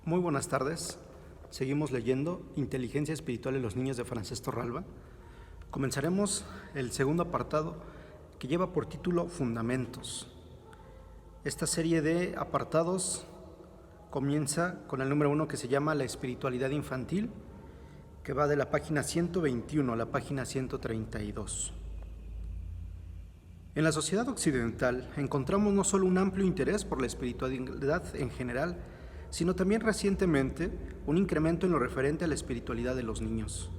Muy buenas tardes. Seguimos leyendo Inteligencia Espiritual de los Niños de Francesc Torralba. Comenzaremos el segundo apartado que lleva por título Fundamentos. Esta serie de apartados comienza con el número 1 que se llama La espiritualidad infantil, que va de la página 121 a la página 132. En la sociedad occidental encontramos no solo un amplio interés por la espiritualidad en general, sino también recientemente un incremento en lo referente a la espiritualidad de los niños.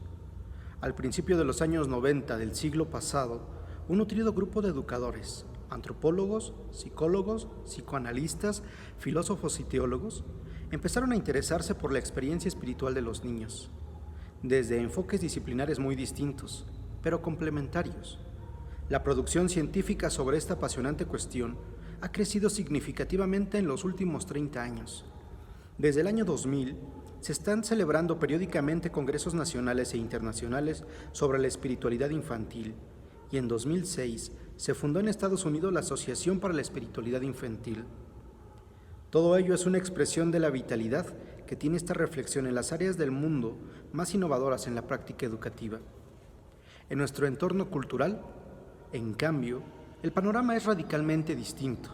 Al principio de los años 90 del siglo pasado, un nutrido grupo de educadores, antropólogos, psicólogos, psicoanalistas, filósofos y teólogos empezaron a interesarse por la experiencia espiritual de los niños, desde enfoques disciplinares muy distintos, pero complementarios. La producción científica sobre esta apasionante cuestión ha crecido significativamente en los últimos 30 años. Desde el año 2000, se están celebrando periódicamente congresos nacionales e internacionales sobre la espiritualidad infantil, y en 2006 se fundó en Estados Unidos la Asociación para la Espiritualidad Infantil. Todo ello es una expresión de la vitalidad que tiene esta reflexión en las áreas del mundo más innovadoras en la práctica educativa. En nuestro entorno cultural, en cambio, el panorama es radicalmente distinto.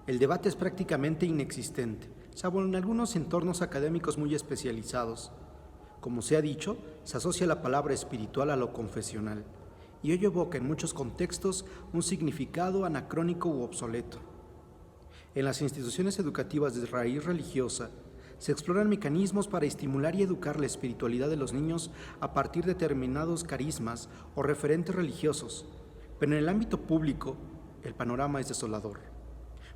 El debate es prácticamente inexistente, salvo en algunos entornos académicos muy especializados. Como se ha dicho, se asocia la palabra espiritual a lo confesional, y ello evoca en muchos contextos un significado anacrónico u obsoleto. En las instituciones educativas de raíz religiosa, se exploran mecanismos para estimular y educar la espiritualidad de los niños a partir de determinados carismas o referentes religiosos, pero en el ámbito público, el panorama es desolador,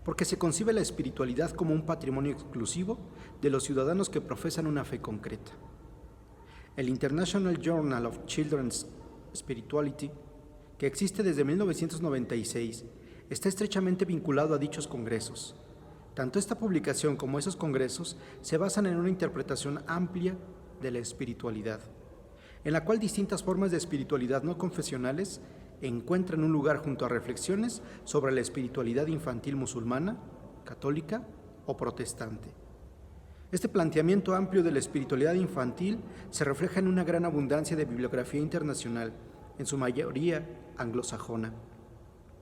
porque se concibe la espiritualidad como un patrimonio exclusivo de los ciudadanos que profesan una fe concreta. El International Journal of Children's Spirituality, que existe desde 1996, está estrechamente vinculado a dichos congresos. Tanto esta publicación como esos congresos se basan en una interpretación amplia de la espiritualidad, en la cual distintas formas de espiritualidad no confesionales encuentran un lugar junto a reflexiones sobre la espiritualidad infantil musulmana, católica o protestante. Este planteamiento amplio de la espiritualidad infantil se refleja en una gran abundancia de bibliografía internacional, en su mayoría anglosajona,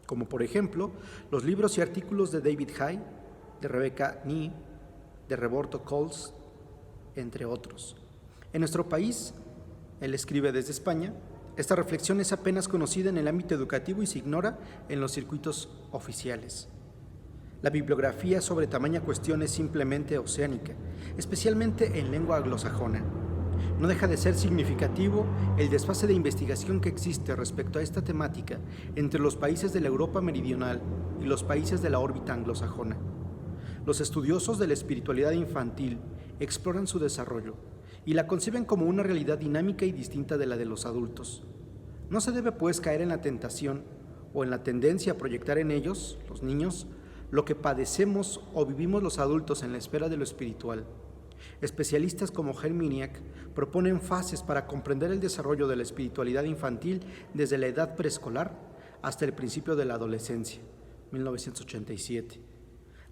como por ejemplo los libros y artículos de David Hay, de Rebecca Nee, de Roberto Coles, entre otros. En nuestro país, él escribe desde España, esta reflexión es apenas conocida en el ámbito educativo y se ignora en los circuitos oficiales. La bibliografía sobre tamaña cuestión es simplemente oceánica, especialmente en lengua anglosajona. No deja de ser significativo el desfase de investigación que existe respecto a esta temática entre los países de la Europa meridional y los países de la órbita anglosajona. Los estudiosos de la espiritualidad infantil exploran su desarrollo y la conciben como una realidad dinámica y distinta de la de los adultos. No se debe, pues, caer en la tentación o en la tendencia a proyectar en ellos, los niños, lo que padecemos o vivimos los adultos en la esfera de lo espiritual. Especialistas como Herminiak proponen fases para comprender el desarrollo de la espiritualidad infantil desde la edad preescolar hasta el principio de la adolescencia, 1987.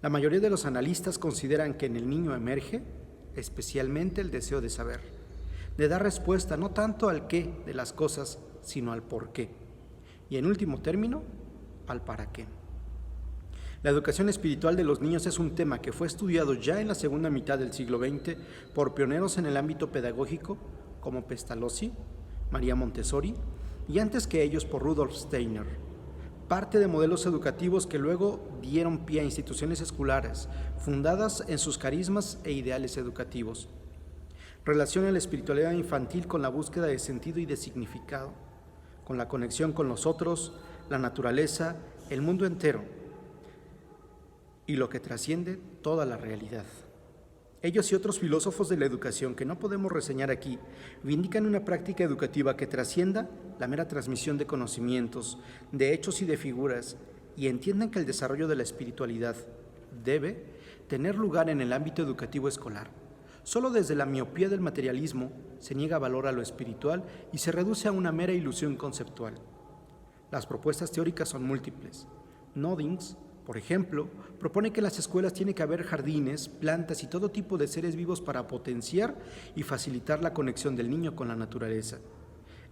La mayoría de los analistas consideran que en el niño emerge especialmente el deseo de saber, de dar respuesta no tanto al qué de las cosas, sino al por qué, y en último término, al para qué. La educación espiritual de los niños es un tema que fue estudiado ya en la segunda mitad del siglo XX por pioneros en el ámbito pedagógico como Pestalozzi, María Montessori y antes que ellos por Rudolf Steiner. Parte de modelos educativos que luego dieron pie a instituciones escolares fundadas en sus carismas e ideales educativos. Relaciona la espiritualidad infantil con la búsqueda de sentido y de significado, con la conexión con los otros, la naturaleza, el mundo entero y lo que trasciende toda la realidad. Ellos y otros filósofos de la educación que no podemos reseñar aquí vindican una práctica educativa que trascienda la mera transmisión de conocimientos, de hechos y de figuras, y entiendan que el desarrollo de la espiritualidad debe tener lugar en el ámbito educativo escolar. Solo desde la miopía del materialismo se niega valor a lo espiritual y se reduce a una mera ilusión conceptual. Las propuestas teóricas son múltiples. Noddings Por ejemplo, propone que en las escuelas tiene que haber jardines, plantas y todo tipo de seres vivos para potenciar y facilitar la conexión del niño con la naturaleza,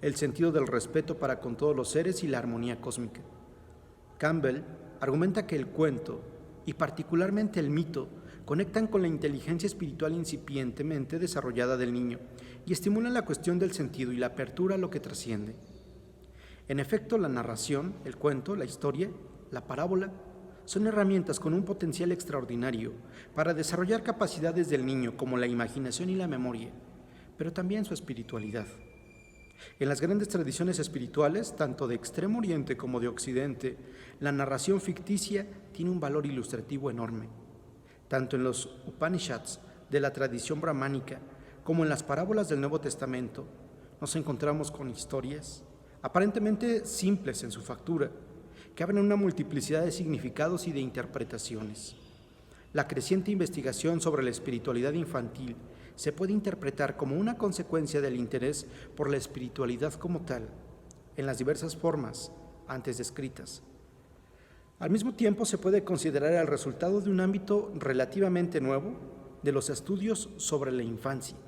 el sentido del respeto para con todos los seres y la armonía cósmica. Campbell argumenta que el cuento, y particularmente el mito, conectan con la inteligencia espiritual incipientemente desarrollada del niño y estimulan la cuestión del sentido y la apertura a lo que trasciende. En efecto, la narración, el cuento, la historia, la parábola, son herramientas con un potencial extraordinario para desarrollar capacidades del niño como la imaginación y la memoria, pero también su espiritualidad. En las grandes tradiciones espirituales, tanto de Extremo Oriente como de Occidente, la narración ficticia tiene un valor ilustrativo enorme. Tanto en los Upanishads de la tradición brahmánica como en las parábolas del Nuevo Testamento, nos encontramos con historias aparentemente simples en su factura, que abren una multiplicidad de significados y de interpretaciones. La creciente investigación sobre la espiritualidad infantil se puede interpretar como una consecuencia del interés por la espiritualidad como tal, en las diversas formas antes descritas. Al mismo tiempo, se puede considerar el resultado de un ámbito relativamente nuevo de los estudios sobre la infancia.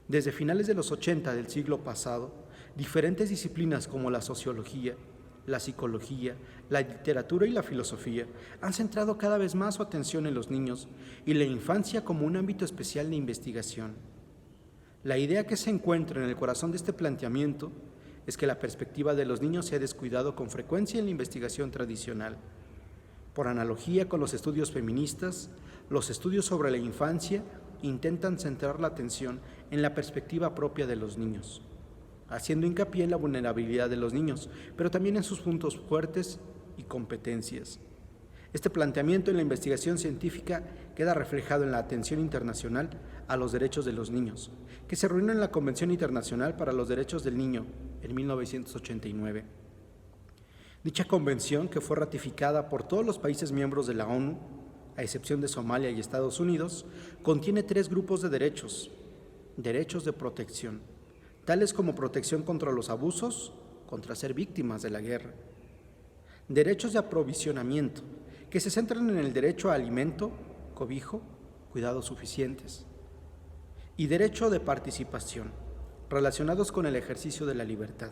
Desde finales de los 80 del siglo pasado, diferentes disciplinas como la sociología, la psicología, la literatura y la filosofía han centrado cada vez más su atención en los niños y la infancia como un ámbito especial de investigación. La idea que se encuentra en el corazón de este planteamiento es que la perspectiva de los niños se ha descuidado con frecuencia en la investigación tradicional. Por analogía con los estudios feministas, los estudios sobre la infancia intentan centrar la atención en la perspectiva propia de los niños, haciendo hincapié en la vulnerabilidad de los niños, pero también en sus puntos fuertes y competencias. Este planteamiento en la investigación científica queda reflejado en la atención internacional a los derechos de los niños, que se reunió en la Convención Internacional para los Derechos del Niño en 1989. Dicha convención, que fue ratificada por todos los países miembros de la ONU, a excepción de Somalia y Estados Unidos, contiene 3 grupos de derechos: derechos de protección, tales como protección contra los abusos, contra ser víctimas de la guerra; derechos de aprovisionamiento, que se centran en el derecho a alimento, cobijo, cuidados suficientes; y derecho de participación, relacionados con el ejercicio de la libertad,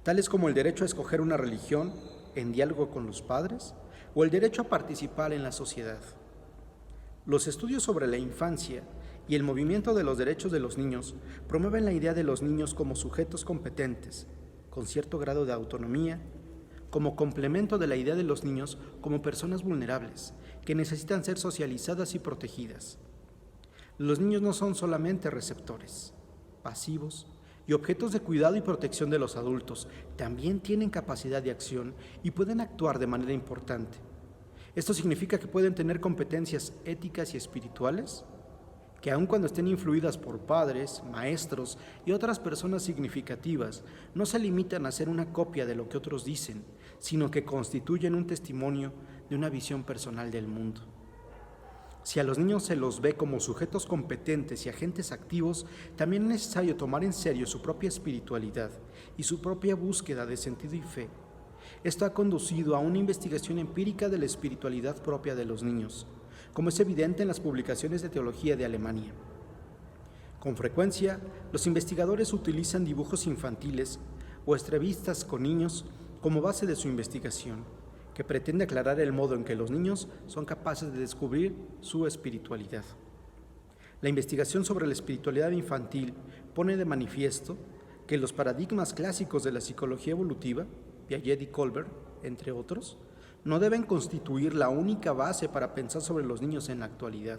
tales como el derecho a escoger una religión en diálogo con los padres o el derecho a participar en la sociedad. Los estudios sobre la infancia y el movimiento de los derechos de los niños promueven la idea de los niños como sujetos competentes, con cierto grado de autonomía, como complemento de la idea de los niños como personas vulnerables, que necesitan ser socializadas y protegidas. Los niños no son solamente receptores, pasivos y objetos de cuidado y protección de los adultos, también tienen capacidad de acción y pueden actuar de manera importante. Esto significa que pueden tener competencias éticas y espirituales, que aun cuando estén influidas por padres, maestros y otras personas significativas, no se limitan a ser una copia de lo que otros dicen, sino que constituyen un testimonio de una visión personal del mundo. Si a los niños se los ve como sujetos competentes y agentes activos, también es necesario tomar en serio su propia espiritualidad y su propia búsqueda de sentido y fe. Esto ha conducido a una investigación empírica de la espiritualidad propia de los niños, como es evidente en las publicaciones de teología de Alemania. Con frecuencia, los investigadores utilizan dibujos infantiles o entrevistas con niños como base de su investigación, que pretende aclarar el modo en que los niños son capaces de descubrir su espiritualidad. La investigación sobre la espiritualidad infantil pone de manifiesto que los paradigmas clásicos de la psicología evolutiva, Piaget y Kolber, entre otros, no deben constituir la única base para pensar sobre los niños en la actualidad.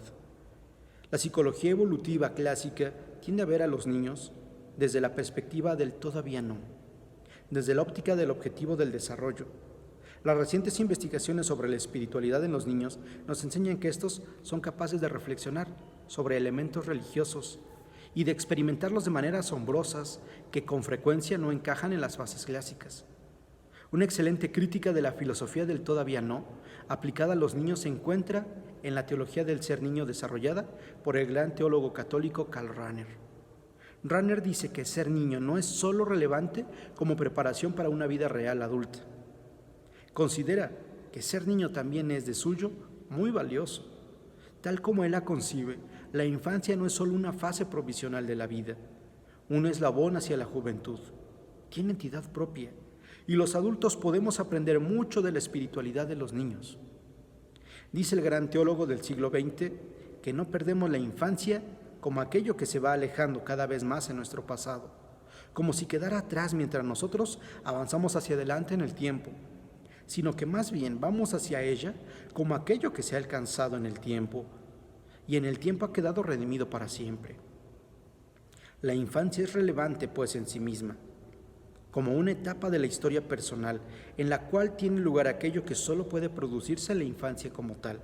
La psicología evolutiva clásica tiende a ver a los niños desde la perspectiva del todavía no, desde la óptica del objetivo del desarrollo. Las recientes investigaciones sobre la espiritualidad en los niños nos enseñan que estos son capaces de reflexionar sobre elementos religiosos y de experimentarlos de manera asombrosas que con frecuencia no encajan en las bases clásicas. Una excelente crítica de la filosofía del todavía no, aplicada a los niños, se encuentra en la teología del ser niño desarrollada por el gran teólogo católico Karl Rahner. Rahner dice que ser niño no es solo relevante como preparación para una vida real adulta. Considera que ser niño también es de suyo muy valioso. Tal como él la concibe, la infancia no es solo una fase provisional de la vida, un eslabón hacia la juventud. Tiene entidad propia, y los adultos podemos aprender mucho de la espiritualidad de los niños. Dice el gran teólogo del siglo XX que no perdemos la infancia como aquello que se va alejando cada vez más en nuestro pasado, como si quedara atrás mientras nosotros avanzamos hacia adelante en el tiempo, sino que más bien vamos hacia ella como aquello que se ha alcanzado en el tiempo, y en el tiempo ha quedado redimido para siempre. La infancia es relevante, pues, en sí misma, como una etapa de la historia personal en la cual tiene lugar aquello que solo puede producirse en la infancia como tal,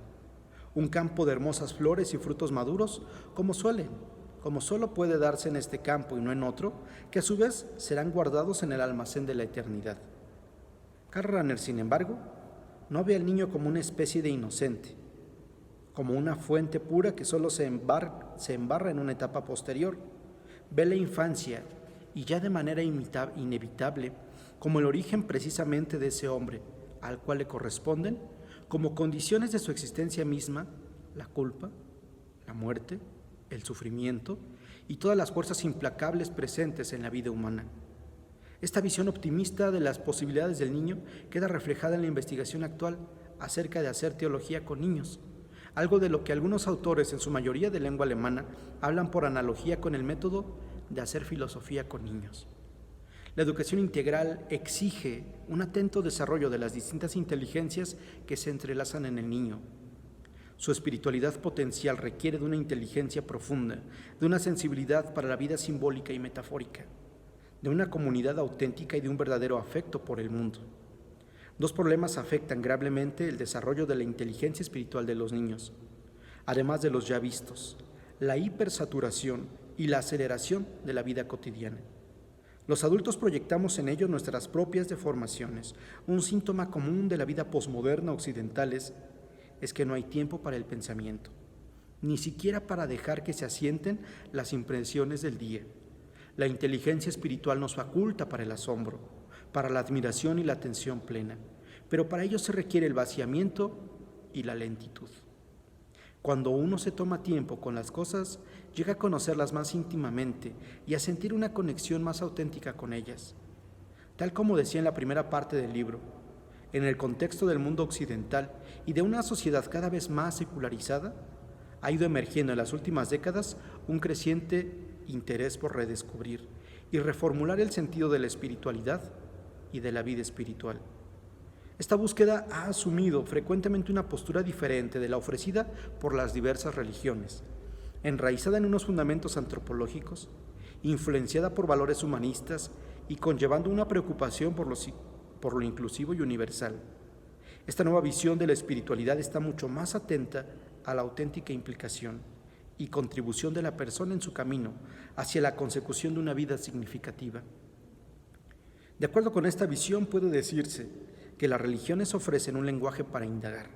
un campo de hermosas flores y frutos maduros como solo puede darse en este campo y no en otro, que a su vez serán guardados en el almacén de la eternidad. Karl Rahner, sin embargo, no ve al niño como una especie de inocente, como una fuente pura que solo se embarra en una etapa posterior. Ve la infancia, y ya de manera inevitable, como el origen precisamente de ese hombre, al cual le corresponden, como condiciones de su existencia misma, la culpa, la muerte, el sufrimiento y todas las fuerzas implacables presentes en la vida humana. Esta visión optimista de las posibilidades del niño queda reflejada en la investigación actual acerca de hacer teología con niños, algo de lo que algunos autores, en su mayoría de lengua alemana, hablan por analogía con el método de hacer filosofía con niños. La educación integral exige un atento desarrollo de las distintas inteligencias que se entrelazan en el niño. Su espiritualidad potencial requiere de una inteligencia profunda, de una sensibilidad para la vida simbólica y metafórica, de una comunidad auténtica y de un verdadero afecto por el mundo. Dos problemas afectan gravemente el desarrollo de la inteligencia espiritual de los niños, además de los ya vistos: la hipersaturación y la aceleración de la vida cotidiana. Los adultos proyectamos en ellos nuestras propias deformaciones. Un síntoma común de la vida posmoderna occidental es que no hay tiempo para el pensamiento, ni siquiera para dejar que se asienten las impresiones del día. La inteligencia espiritual nos faculta para el asombro, para la admiración y la atención plena, pero para ello se requiere el vaciamiento y la lentitud. Cuando uno se toma tiempo con las cosas, llega a conocerlas más íntimamente y a sentir una conexión más auténtica con ellas. Tal como decía en la primera parte del libro, en el contexto del mundo occidental y de una sociedad cada vez más secularizada, ha ido emergiendo en las últimas décadas un creciente interés por redescubrir y reformular el sentido de la espiritualidad y de la vida espiritual. Esta búsqueda ha asumido frecuentemente una postura diferente de la ofrecida por las diversas religiones, enraizada en unos fundamentos antropológicos, influenciada por valores humanistas y conllevando una preocupación por lo inclusivo y universal. Esta nueva visión de la espiritualidad está mucho más atenta a la auténtica implicación y contribución de la persona en su camino hacia la consecución de una vida significativa. De acuerdo con esta visión, puede decirse que las religiones ofrecen un lenguaje para indagar,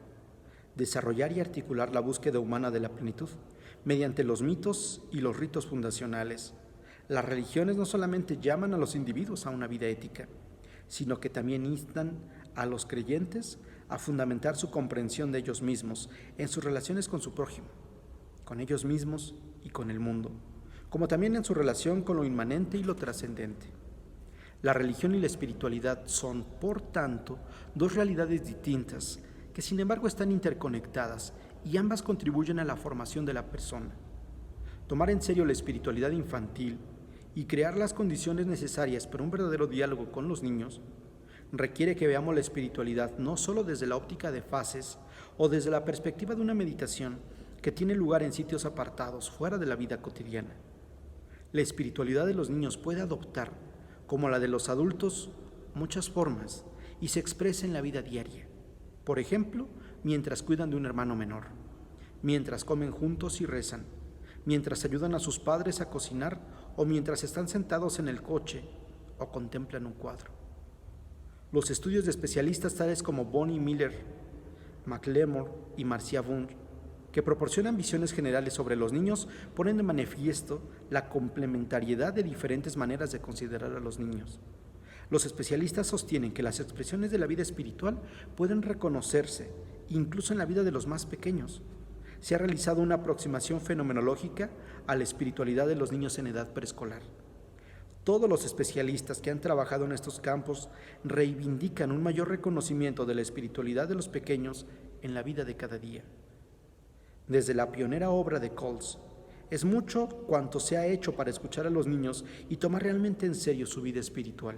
desarrollar y articular la búsqueda humana de la plenitud mediante los mitos y los ritos fundacionales. Las religiones no solamente llaman a los individuos a una vida ética, sino que también instan a los creyentes a fundamentar su comprensión de ellos mismos en sus relaciones con su prójimo, con ellos mismos y con el mundo, como también en su relación con lo inmanente y lo trascendente. La religión y la espiritualidad son, por tanto, dos realidades distintas que sin embargo están interconectadas y ambas contribuyen a la formación de la persona. Tomar en serio la espiritualidad infantil y crear las condiciones necesarias para un verdadero diálogo con los niños requiere que veamos la espiritualidad no solo desde la óptica de fases o desde la perspectiva de una meditación que tiene lugar en sitios apartados, fuera de la vida cotidiana. La espiritualidad de los niños puede adoptar, como la de los adultos, muchas formas y se expresa en la vida diaria. Por ejemplo, mientras cuidan de un hermano menor, mientras comen juntos y rezan, mientras ayudan a sus padres a cocinar o mientras están sentados en el coche o contemplan un cuadro. Los estudios de especialistas tales como Bonnie Miller, McLemore y Marcia Wunsch, que proporcionan visiones generales sobre los niños, ponen de manifiesto la complementariedad de diferentes maneras de considerar a los niños. Los especialistas sostienen que las expresiones de la vida espiritual pueden reconocerse incluso en la vida de los más pequeños. Se ha realizado una aproximación fenomenológica a la espiritualidad de los niños en edad preescolar. Todos los especialistas que han trabajado en estos campos reivindican un mayor reconocimiento de la espiritualidad de los pequeños en la vida de cada día. Desde la pionera obra de Coles, es mucho cuanto se ha hecho para escuchar a los niños y tomar realmente en serio su vida espiritual,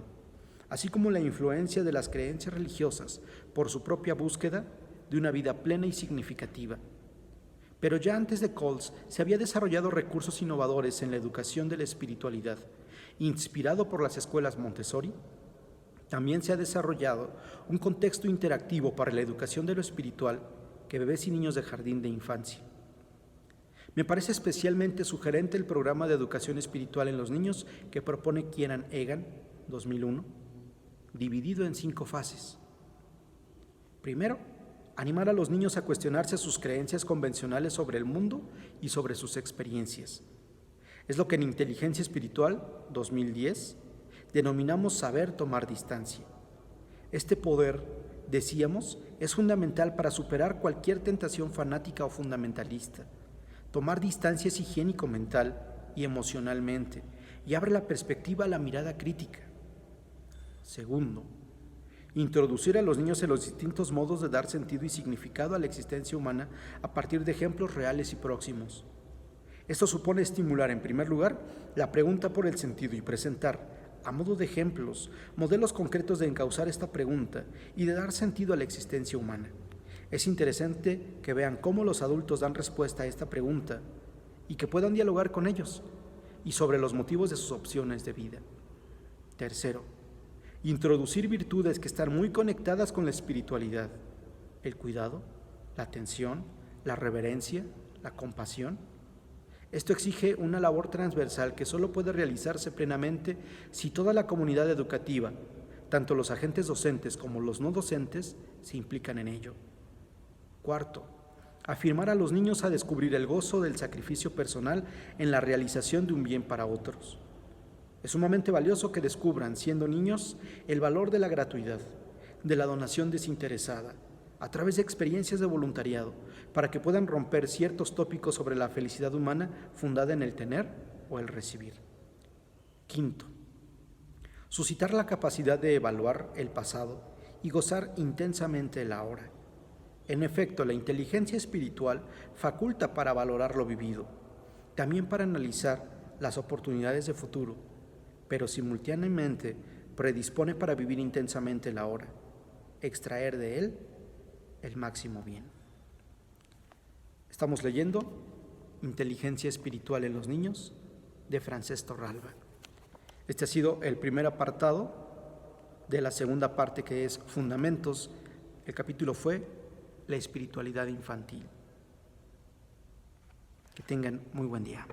así como la influencia de las creencias religiosas por su propia búsqueda de una vida plena y significativa. Pero ya antes de Coles se había desarrollado recursos innovadores en la educación de la espiritualidad. Inspirado por las escuelas Montessori, también se ha desarrollado un contexto interactivo para la educación de lo espiritual que bebés y niños de jardín de infancia. Me parece especialmente sugerente el programa de educación espiritual en los niños que propone Kieran Egan, 2001, dividido en 5 fases. Primero, animar a los niños a cuestionarse sus creencias convencionales sobre el mundo y sobre sus experiencias. Es lo que en Inteligencia Espiritual, 2010, denominamos saber tomar distancia. Este poder, decíamos, es fundamental para superar cualquier tentación fanática o fundamentalista. Tomar distancia es higiénico mental y emocionalmente y abre la perspectiva a la mirada crítica. Segundo, introducir a los niños en los distintos modos de dar sentido y significado a la existencia humana a partir de ejemplos reales y próximos. Esto supone estimular, en primer lugar, la pregunta por el sentido y presentar, a modo de ejemplos, modelos concretos de encauzar esta pregunta y de dar sentido a la existencia humana. Es interesante que vean cómo los adultos dan respuesta a esta pregunta y que puedan dialogar con ellos y sobre los motivos de sus opciones de vida. Tercero, introducir virtudes que están muy conectadas con la espiritualidad: el cuidado, la atención, la reverencia, la compasión. Esto exige una labor transversal que solo puede realizarse plenamente si toda la comunidad educativa, tanto los agentes docentes como los no docentes, se implican en ello. Cuarto, afirmar a los niños a descubrir el gozo del sacrificio personal en la realización de un bien para otros. Es sumamente valioso que descubran, siendo niños, el valor de la gratuidad, de la donación desinteresada, a través de experiencias de voluntariado, para que puedan romper ciertos tópicos sobre la felicidad humana fundada en el tener o el recibir. Quinto, suscitar la capacidad de evaluar el pasado y gozar intensamente el ahora. En efecto, la inteligencia espiritual faculta para valorar lo vivido, también para analizar las oportunidades de futuro, pero simultáneamente predispone para vivir intensamente el ahora, extraer de él el máximo bien. Estamos leyendo Inteligencia Espiritual en los Niños, de Francesc Torralba. Este ha sido el primer apartado de la segunda parte, que es Fundamentos. El capítulo fue La espiritualidad infantil. Que tengan muy buen día.